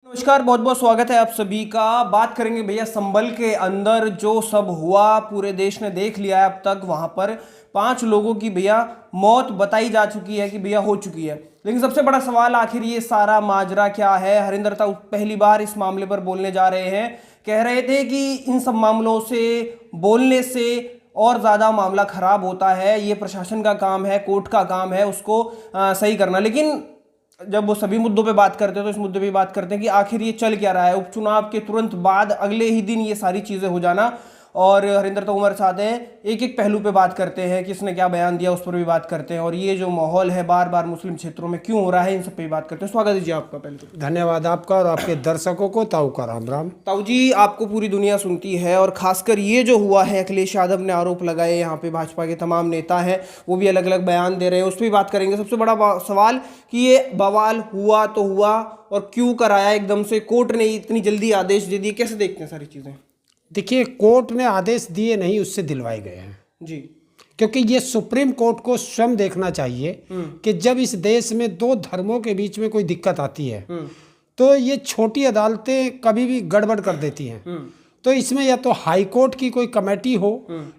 नमस्कार, बहुत बहुत स्वागत है आप सभी का। बात करेंगे भैया संभल के अंदर जो सब हुआ, पूरे देश ने देख लिया है अब तक। वहां पर 5 लोगों की भैया मौत बताई जा चुकी है कि भैया हो चुकी है। लेकिन सबसे बड़ा सवाल आखिर ये सारा माजरा क्या है। हरिंदर ताऊ पहली बार इस मामले पर बोलने जा रहे हैं। कह रहे थे कि इन सब मामलों से बोलने से और ज्यादा मामला खराब होता है, ये प्रशासन का काम है, कोर्ट का काम है उसको सही करना। लेकिन जब वो सभी मुद्दों पे बात करते हैं तो इस मुद्दे पे बात करते हैं कि आखिर ये चल क्या रहा है। उपचुनाव के तुरंत बाद अगले ही दिन ये सारी चीजें हो जाना। और हरिंदर तो उमर चाहते हैं एक एक पहलू पे बात करते हैं, किसने क्या बयान दिया उस पर भी बात करते हैं, और ये जो माहौल है बार बार मुस्लिम क्षेत्रों में क्यों हो रहा है, इन सब पे भी बात करते हैं। स्वागत दीजिए आपका। पहले तो धन्यवाद आपका और आपके दर्शकों को ताऊ का राम राम। ताऊ जी, आपको पूरी दुनिया सुनती है और खासकर ये जो हुआ है, अखिलेश यादव ने आरोप लगाए, यहाँ पे भाजपा के तमाम नेता हैं वो भी अलग अलग बयान दे रहे हैं, उस पर भी बात करेंगे। सबसे बड़ा सवाल कि ये बवाल हुआ तो हुआ और क्यों कराया एकदम से, कोर्ट ने इतनी जल्दी आदेश दे दिए, कैसे देखते हैं सारी चीजें? देखिए, कोर्ट ने आदेश दिए नहीं, उससे दिलवाए गए हैं जी। क्योंकि ये सुप्रीम कोर्ट को स्वयं देखना चाहिए कि जब इस देश में दो धर्मों के बीच में कोई दिक्कत आती है तो ये छोटी अदालतें कभी भी गड़बड़ कर देती हैं। तो इसमें या तो हाई कोर्ट की कोई कमेटी हो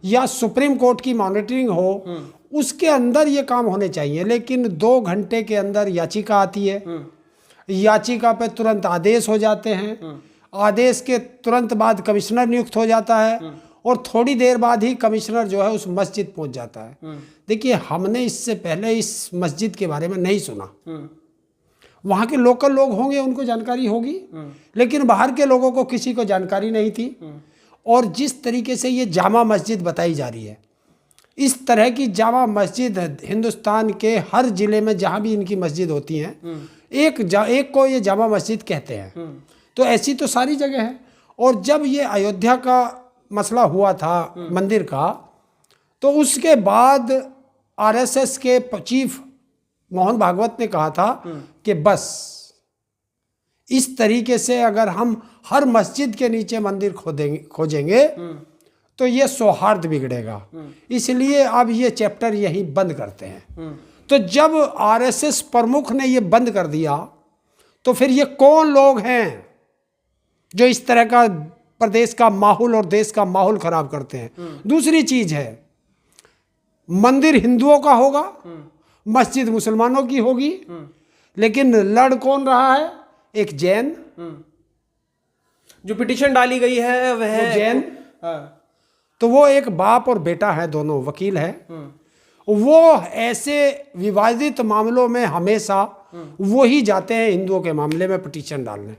या सुप्रीम कोर्ट की मॉनिटरिंग हो, उसके अंदर ये काम होने चाहिए। लेकिन 2 घंटे के अंदर याचिका आती है, याचिका पे तुरंत आदेश हो जाते हैं, आदेश के तुरंत बाद कमिश्नर नियुक्त हो जाता है और थोड़ी देर बाद ही कमिश्नर जो है उस मस्जिद पहुंच जाता है। देखिए, हमने इससे पहले इस मस्जिद के बारे में नहीं सुना। वहाँ के लोकल लोग होंगे, उनको जानकारी होगी, लेकिन बाहर के लोगों को किसी को जानकारी नहीं थी। और जिस तरीके से ये जामा मस्जिद बताई जा रही है, इस तरह की जामा मस्जिद हिंदुस्तान के हर जिले में जहाँ भी इनकी मस्जिद होती हैं, एक को ये जामा मस्जिद कहते हैं। तो ऐसी तो सारी जगह है। और जब ये अयोध्या का मसला हुआ था मंदिर का, तो उसके बाद आरएसएस के चीफ मोहन भागवत ने कहा था कि बस इस तरीके से अगर हम हर मस्जिद के नीचे मंदिर खोजेंगे तो ये सौहार्द बिगड़ेगा, इसलिए अब ये चैप्टर यही बंद करते हैं। तो जब आरएसएस प्रमुख ने ये बंद कर दिया तो फिर ये कौन लोग हैं जो इस तरह का प्रदेश का माहौल और देश का माहौल खराब करते हैं? दूसरी चीज है, मंदिर हिंदुओं का होगा, मस्जिद मुसलमानों की होगी, लेकिन लड़ कौन रहा है? एक जैन। जो पिटीशन डाली गई है वह जैन। हाँ। तो वो एक बाप और बेटा है, दोनों वकील है। वो ऐसे विवादित मामलों में हमेशा वो ही जाते हैं हिंदुओं के मामले में पिटीशन डालने।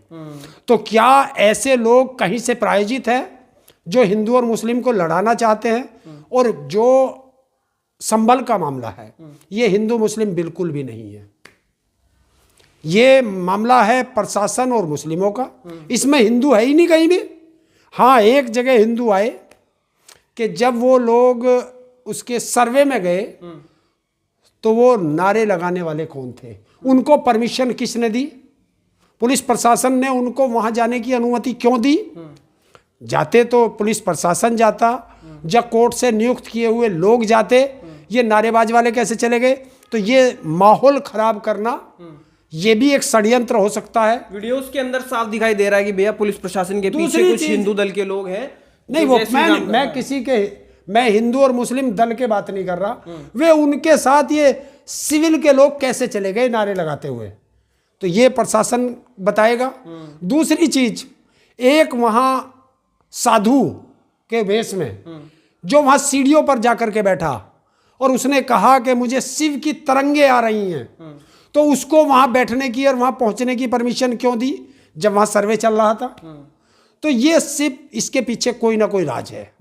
तो क्या ऐसे लोग कहीं से प्रायोजित है जो हिंदू और मुस्लिम को लड़ाना चाहते हैं? और जो संभल का मामला है, ये हिंदू मुस्लिम बिल्कुल भी नहीं है। ये मामला है प्रशासन और मुस्लिमों का, इसमें हिंदू है ही नहीं कहीं भी। हाँ, एक जगह हिंदू आए कि जब वो लोग उसके सर्वे में गए तो वो नारे लगाने वाले कौन थे, उनको परमिशन किसने दी? पुलिस प्रशासन ने उनको वहां जाने की अनुमति क्यों दी? जाते तो पुलिस प्रशासन जाता, जब कोर्ट से नियुक्त किए हुए लोग जाते, ये नारेबाज वाले कैसे चले गए? तो ये माहौल खराब करना, ये भी एक षड्यंत्र हो सकता है। वीडियोस के अंदर साफ दिखाई दे रहा है कि भैया पुलिस प्रशासन के पीछे कुछ हिंदू दल के लोग हैं। नहीं, वो मैं हिंदू और मुस्लिम दल के बात नहीं कर रहा, वे उनके साथ ये सिविल के लोग कैसे चले गए नारे लगाते हुए, तो ये प्रशासन बताएगा। दूसरी चीज, एक वहां साधु के वेश में जो वहां सीढ़ियों पर जाकर के बैठा और उसने कहा कि मुझे शिव की तरंगे आ रही हैं, तो उसको वहां बैठने की और वहां पहुंचने की परमिशन क्यों दी जब वहां सर्वे चल रहा था? तो ये सिर्फ इसके पीछे कोई ना कोई राज है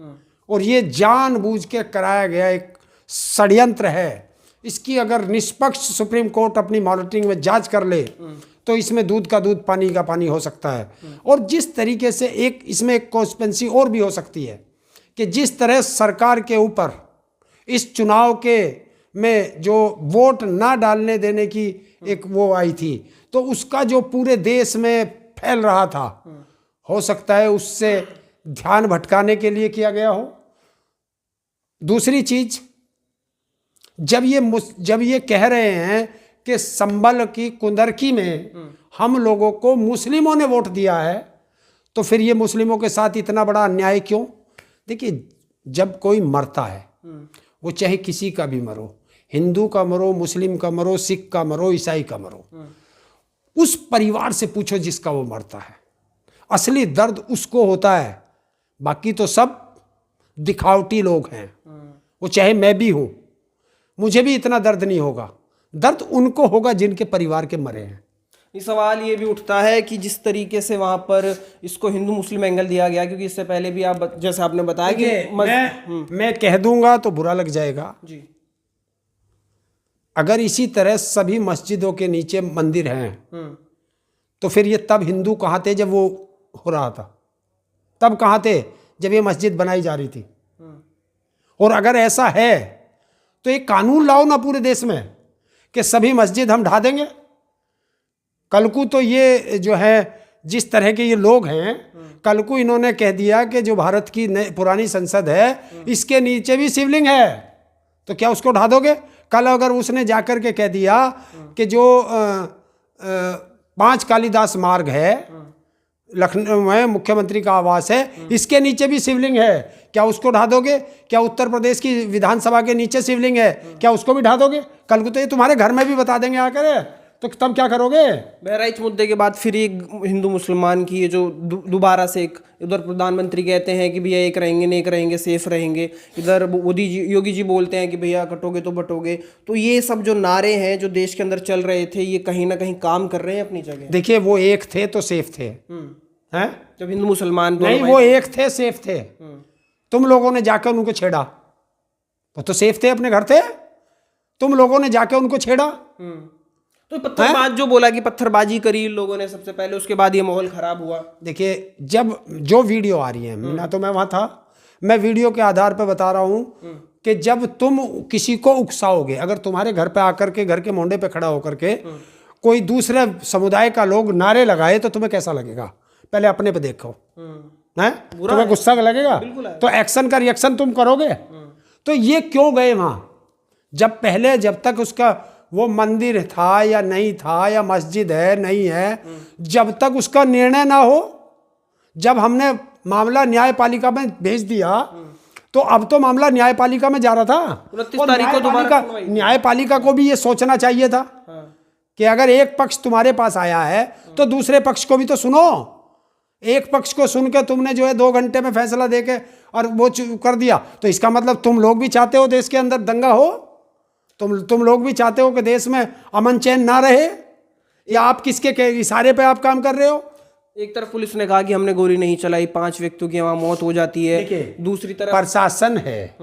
और ये जानबूझ के कराया गया एक षड्यंत्र है। इसकी अगर निष्पक्ष सुप्रीम कोर्ट अपनी मॉनिटरिंग में जांच कर ले तो इसमें दूध का दूध पानी का पानी हो सकता है। और जिस तरीके से इसमें एक कॉन्स्पिरेसी और भी हो सकती है कि जिस तरह सरकार के ऊपर इस चुनाव के में जो वोट ना डालने देने की एक वो आई थी, तो उसका जो पूरे देश में फैल रहा था, हो सकता है उससे ध्यान भटकाने के लिए किया गया हो। दूसरी चीज, जब ये कह रहे हैं कि संभल की कुंदरकी में हम लोगों को मुस्लिमों ने वोट दिया है, तो फिर ये मुस्लिमों के साथ इतना बड़ा अन्याय क्यों? देखिए, जब कोई मरता है, वो चाहे किसी का भी मरो, हिंदू का मरो, मुस्लिम का मरो, सिख का मरो, ईसाई का मरो, उस परिवार से पूछो जिसका वो मरता है। असली दर्द उसको होता है, बाकी तो सब दिखावटी लोग हैं। वो चाहे मैं भी हूं, मुझे भी इतना दर्द नहीं होगा, दर्द उनको होगा जिनके परिवार के मरे हैं। ये सवाल ये भी उठता है कि जिस तरीके से वहां पर इसको हिंदू मुस्लिम एंगल दिया गया, क्योंकि इससे पहले भी आप जैसे आपने बताया कि मैं कह दूंगा तो बुरा लग जाएगा जी, अगर इसी तरह सभी मस्जिदों के नीचे मंदिर हैं तो फिर ये तब हिंदू कहाँ थे जब वो हो रहा था? तब कहाँ थे जब ये मस्जिद बनाई जा रही थी? और अगर ऐसा है तो एक कानून लाओ ना पूरे देश में कि सभी मस्जिद हम ढा देंगे। कल को तो ये जो है जिस तरह के ये लोग हैं, कल को इन्होंने कह दिया कि जो भारत की पुरानी संसद है इसके नीचे भी शिवलिंग है, तो क्या उसको ढा दोगे? कल अगर उसने जाकर के कह दिया कि जो 5 कालिदास मार्ग है लखनऊ में मुख्यमंत्री का आवास है, इसके नीचे भी शिवलिंग है, क्या उसको ढा दोगे? क्या उत्तर प्रदेश की विधानसभा के नीचे शिवलिंग है, क्या उसको भी ढा दोगे? कल को तो ये तुम्हारे घर में भी बता देंगे आकर, तो तब क्या करोगे? बहराइच मुद्दे के बाद फिर एक हिंदू मुसलमान की ये जो दोबारा से एक, उधर प्रधानमंत्री कहते हैं कि भैया एक रहेंगे नेक रहेंगे सेफ रहेंगे, इधर योगी जी बोलते हैं कि भैया कटोगे तो बटोगे। तो ये सब जो नारे हैं जो देश के अंदर चल रहे थे, ये कहीं ना कहीं काम कर रहे हैं अपनी जगह। देखिए, वो एक थे तो सेफ थे, हैं? जब हिंदू मुसलमान नहीं, वो एक थे सेफ थे। तुम लोगों ने जाकर उनको छेड़ा, वो तो सेफ थे, अपने घर थे, तुम लोगों ने जाकर उनको छेड़ा। तो पत्थरबाज जो बोला कि पत्थरबाजी करी लोगों ने सबसे पहले, उसके बाद ये माहौल खराब हुआ। देखिए, जब जो वीडियो आ रही है, ना तो मैं वहां था, मैं वीडियो के आधार पर बता रहा हूं कि जब तुम किसी को उकसाओगे, अगर तुम्हारे घर पे आकर के घर के मोंडे पे खड़ा होकर के कोई दूसरे समुदाय का लोग नारे लगाए तो तुम्हें कैसा लगेगा? पहले अपने पे देखो, हैं? तुम्हें गुस्सा लगेगा तो एक्शन का रिएक्शन तुम करोगे। तो ये क्यों गए वहां? जब पहले, जब तक उसका वो मंदिर था या नहीं था, या मस्जिद है नहीं है, जब तक उसका निर्णय ना हो, जब हमने मामला न्यायपालिका में भेज दिया, तो अब तो मामला न्यायपालिका में जा रहा था। 29 तारीख को दोबारा न्यायपालिका को भी ये सोचना चाहिए था कि अगर एक पक्ष तुम्हारे पास आया है तो दूसरे पक्ष को भी तो सुनो। एक पक्ष को सुन के तुमने जो है 2 घंटे में फैसला देके और वो कर दिया, तो इसका मतलब तुम लोग भी चाहते हो देश के अंदर दंगा हो? तुम लोग भी चाहते हो कि देश में अमन चैन ना रहे? या आप किसके इशारे पे आप काम कर रहे हो? एक तरफ पुलिस ने कहा कि हमने गोली नहीं चलाई, 5 व्यक्तियों की वहां मौत हो जाती है, दूसरी तरफ प्रशासन है,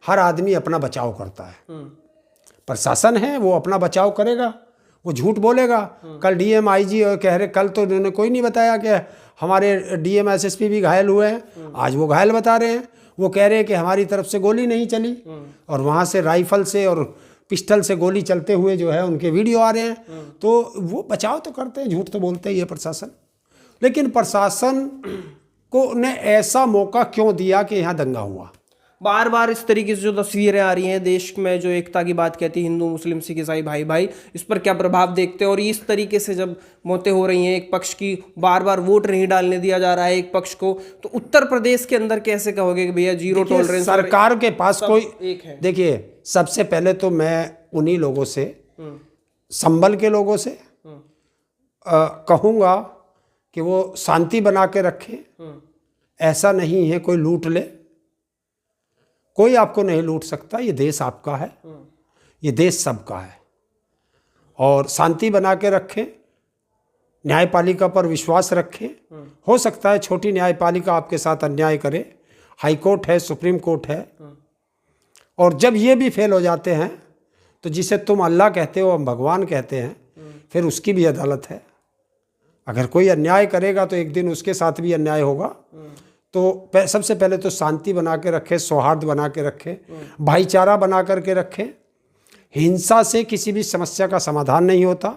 हर आदमी अपना बचाव करता है। प्रशासन है, वो अपना बचाव करेगा, वो झूठ बोलेगा। कल डीएम आईजी कह रहे, कल तो उन्होंने कोई नहीं बताया कि हमारे डीएम एसएसपी भी घायल हुए हैं, आज वो घायल बता रहे हैं। वो कह रहे हैं कि हमारी तरफ से गोली नहीं चली, और वहाँ से राइफल से और पिस्टल से गोली चलते हुए जो है उनके वीडियो आ रहे हैं। तो वो बचाव तो करते हैं, झूठ तो बोलते हैं ये प्रशासन। लेकिन प्रशासन को ने ऐसा मौका क्यों दिया कि यहाँ दंगा हुआ? बार बार इस तरीके से जो तस्वीरें आ रही हैं देश में, जो एकता की बात कहती है, हिंदू मुस्लिम सिख ईसाई भाई भाई, इस पर क्या प्रभाव देखते हैं? और इस तरीके से जब मौतें हो रही हैं, एक पक्ष की बार बार वोट नहीं डालने दिया जा रहा है एक पक्ष को, तो उत्तर प्रदेश के अंदर कैसे कहोगे कि भैया जीरो टॉलरेंस? सरकार के पास कोई एक है। देखिए, सबसे पहले तो मैं उन्हीं लोगों से, संभल के लोगों से कहूँगा कि वो शांति बना के रखें। ऐसा नहीं है कोई लूट ले, कोई आपको नहीं लूट सकता। ये देश आपका है, ये देश सबका है, और शांति बना के रखें, न्यायपालिका पर विश्वास रखें। हो सकता है छोटी न्यायपालिका आपके साथ अन्याय करे, हाई कोर्ट है, सुप्रीम कोर्ट है, और जब ये भी फेल हो जाते हैं तो जिसे तुम अल्लाह कहते हो, हम भगवान कहते हैं, फिर उसकी भी अदालत है। अगर कोई अन्याय करेगा तो एक दिन उसके साथ भी अन्याय होगा। तो सबसे पहले तो शांति बना के रखें, सौहार्द बना के रखें, भाईचारा बना करके रखें। हिंसा से किसी भी समस्या का समाधान नहीं होता।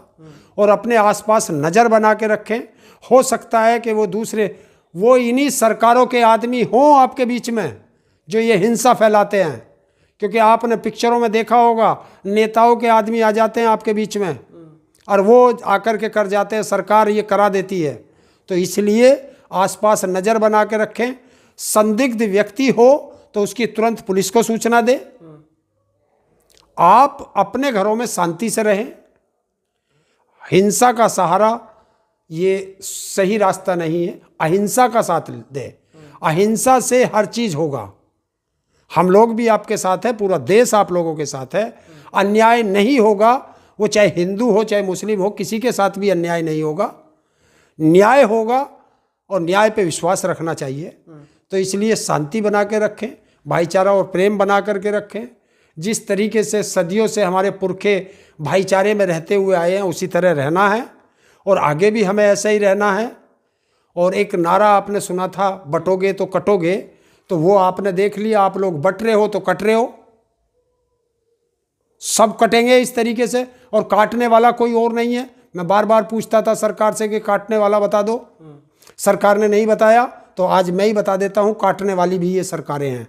और अपने आसपास नज़र बना के रखें। हो सकता है कि वो इन्हीं सरकारों के आदमी हों आपके बीच में जो ये हिंसा फैलाते हैं, क्योंकि आपने पिक्चरों में देखा होगा नेताओं के आदमी आ जाते हैं आपके बीच में, और वो आकर के कर जाते हैं, सरकार ये करा देती है। तो इसलिए आसपास नज़र बना के रखें, संदिग्ध व्यक्ति हो तो उसकी तुरंत पुलिस को सूचना दें। आप अपने घरों में शांति से रहें। हिंसा का सहारा ये सही रास्ता नहीं है, अहिंसा का साथ दे। अहिंसा से हर चीज होगा। हम लोग भी आपके साथ है, पूरा देश आप लोगों के साथ है। अन्याय नहीं होगा, वो चाहे हिंदू हो चाहे मुस्लिम हो, किसी के साथ भी अन्याय नहीं होगा, न्याय होगा और न्याय पे विश्वास रखना चाहिए। तो इसलिए शांति बना के रखें, भाईचारा और प्रेम बना करके रखें। जिस तरीके से सदियों से हमारे पुरखे भाईचारे में रहते हुए आए हैं, उसी तरह रहना है और आगे भी हमें ऐसा ही रहना है। और एक नारा आपने सुना था, बटोगे तो कटोगे, तो वो आपने देख लिया। आप लोग बट रहे हो तो कट रहे हो, सब कटेंगे इस तरीके से, और काटने वाला कोई और नहीं है। मैं बार बार पूछता था सरकार से कि काटने वाला बता दो, सरकार ने नहीं बताया, तो आज मैं ही बता देता हूं, काटने वाली भी ये सरकारें हैं।